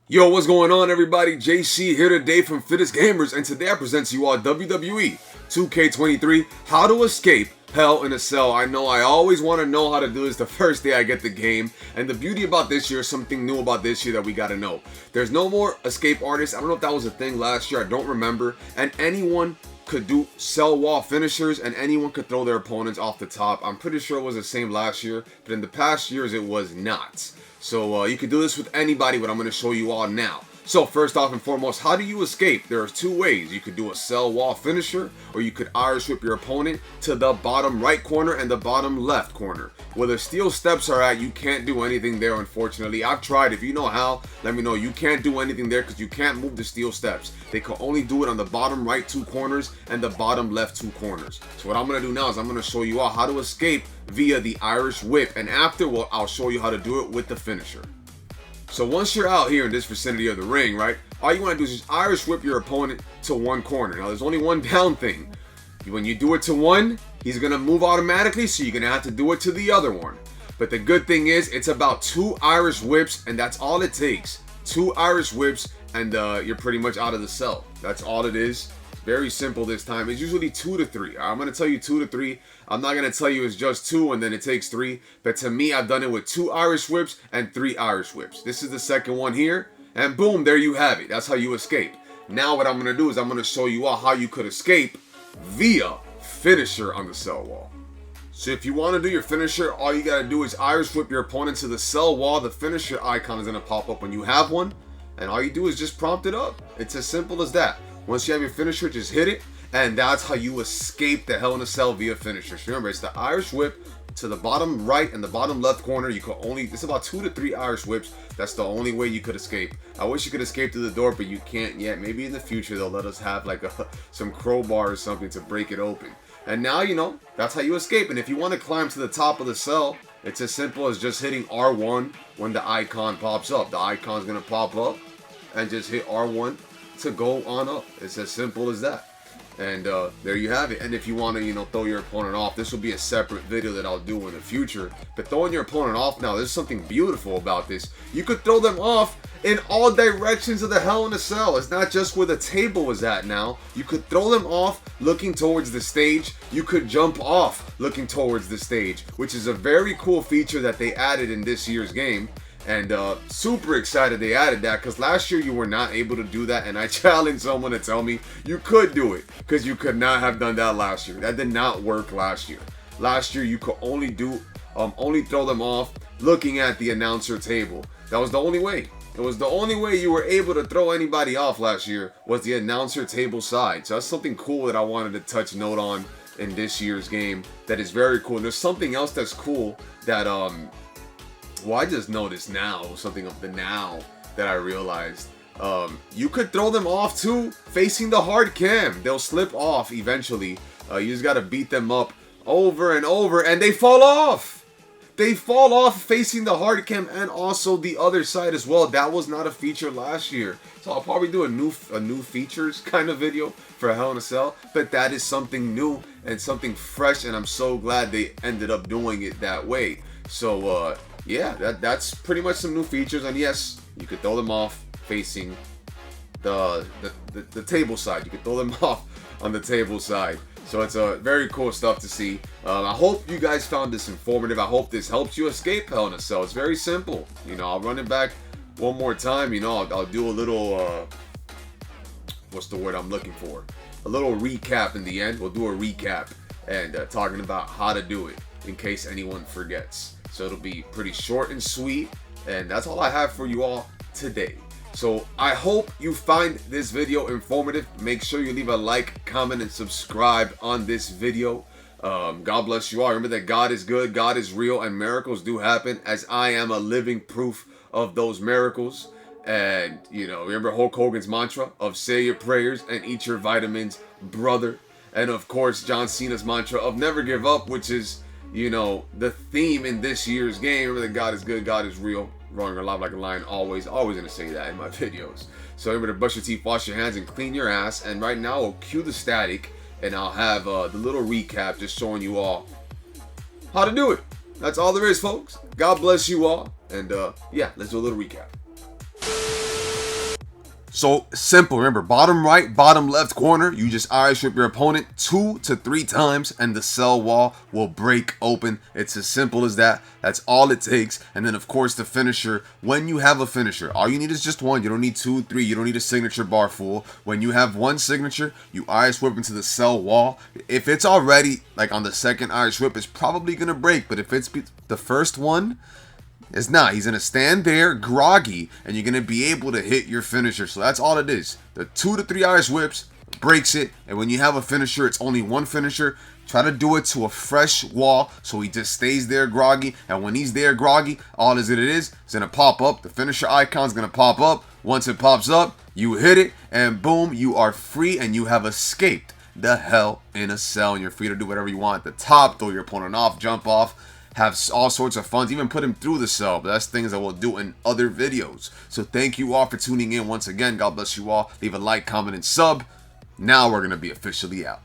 Yo, what's going on, everybody? JC here today from Fittest Gamers, and today I present to you all WWE 2K23, How to Escape Hell in a Cell. I know I always want to know how to do this the first day I get the game, and the beauty about this year, something new about this year that we got to know. There's no more escape artists. I don't know if that was a thing last year, I don't remember, and anyone could do cell wall finishers, and anyone could throw their opponents off the top. I'm pretty sure it was the same last year, but in the past years it was not. So you can do this with anybody, but I'm going to show you all now. So first off and foremost, how do you escape? There are two ways. You could do a cell wall finisher, or you could Irish whip your opponent to the bottom right corner and the bottom left corner. Where the steel steps are at, you can't do anything there, unfortunately. I've tried. If you know how, let me know. You can't do anything there because you can't move the steel steps. They can only do it on the bottom right two corners and the bottom left two corners. So what I'm going to do now is I'm going to show you all how to escape via the Irish whip, and after, well, I'll show you how to do it with the finisher. So once you're out here in this vicinity of the ring, right, all you want to do is just Irish whip your opponent to one corner. Now, there's only one down thing. When you do it to one, he's going to move automatically, so you're going to have to do it to the other one. But the good thing is, it's about 2 Irish whips, and that's all it takes. 2 Irish whips, and you're pretty much out of the cell. That's all it is. Very simple this time. It's usually 2 to 3. I'm going to tell you 2 to 3. I'm not going to tell you it's just 2 and then it takes 3. But to me, I've done it with 2 Irish whips and 3 Irish whips. This is the second one here. And boom, there you have it. That's how you escape. Now what I'm going to do is I'm going to show you all how you could escape via finisher on the cell wall. So if you want to do your finisher, all you got to do is Irish whip your opponent to the cell wall. The finisher icon is going to pop up when you have one. And all you do is just prompt it up. It's as simple as that. Once you have your finisher, just hit it, and that's how you escape the Hell in a Cell via finisher. So remember, it's the Irish whip to the bottom right and the bottom left corner. You could only, it's about 2 to 3 Irish whips. That's the only way you could escape. I wish you could escape through the door, but you can't yet. Maybe in the future they'll let us have like some crowbar or something to break it open. And now, you know, that's how you escape. And if you want to climb to the top of the cell, it's as simple as just hitting R1 when the icon pops up. The icon's going to pop up, and just hit R1 to go on up. It's as simple as that. And there you have it. And if you want to, you know, throw your opponent off, this will be a separate video that I'll do in the future. But throwing your opponent off now, there's something beautiful about this. You could throw them off in all directions of the Hell in a Cell. It's not just where the table is at now. You could throw them off looking towards the stage. You could jump off looking towards the stage, which is a very cool feature that they added in this year's game. And super excited they added that, because last year you were not able to do that, and I challenged someone to tell me you could do it, because you could not have done that last year. That did not work last year. Last year you could only do only throw them off looking at the announcer table. That was the only way. It was the only way you were able to throw anybody off last year, was the announcer table side. So that's something cool that I wanted to touch note on in this year's game. That is very cool. And there's something else that's cool that well, I just noticed now, something of the now that I realized. You could throw them off too, facing the hard cam. They'll slip off eventually. You just gotta beat them up over and over, and they fall off. They fall off facing the hard cam, and also the other side as well. That was not a feature last year. So I'll probably do a new features kind of video for Hell in a Cell. But that is something new and something fresh, and I'm so glad they ended up doing it that way. So yeah, that's pretty much some new features. And yes, you could throw them off facing the table side. You could throw them off on the table side. So it's very cool stuff to see. I hope you guys found this informative. I hope this helps you escape Hell in a Cell. It's very simple. You know, I'll run it back one more time. You know, I'll do a little, what's the word I'm looking for? A little recap in the end. We'll do a recap and talking about how to do it in case anyone forgets. So it'll be pretty short and sweet, and that's all I have for you all today. So I hope you find this video informative. Make sure you leave a like, comment, and subscribe on this video. God bless you all. Remember that God is good, God is real, and miracles do happen, as I am a living proof of those miracles. And, you know, remember Hulk Hogan's mantra of say your prayers and eat your vitamins, brother. And, of course, John Cena's mantra of never give up, which is, you know, the theme in this year's game. Remember that God is good, God is real, roaring alive like a lion, always gonna say that in my videos. So remember to brush your teeth, wash your hands, and clean your ass. And right now I'll cue the static, and I'll have the little recap just showing you all how to do it. That's all there is, folks. God bless you all, and yeah, let's do a little recap. So simple. Remember, bottom right, bottom left corner, you just iris whip your opponent 2 to 3 times and the cell wall will break open. It's as simple as that. That's all it takes. And then of course the finisher, when you have a finisher, all you need is just one. You don't need 2, 3. You don't need a signature bar full. When you have one signature, you iris whip into the cell wall. If it's already like on the second iris whip, it's probably going to break. But if it's the first one, it's not. He's going to stand there groggy and you're going to be able to hit your finisher. So that's all it is. The 2 to 3 iris whips breaks it. And when you have a finisher, it's only one finisher. Try to do it to a fresh wall so he just stays there groggy. And when he's there groggy, all it is, it's going to pop up. The finisher icon is going to pop up. Once it pops up, you hit it and boom, you are free and you have escaped the Hell in a Cell. And you're free to do whatever you want at the top, throw your opponent off, jump off. Have all sorts of fun, even put him through the cell. But that's things that we'll do in other videos. So thank you all for tuning in once again. God bless you all. Leave a like, comment, and sub. Now we're going to be officially out.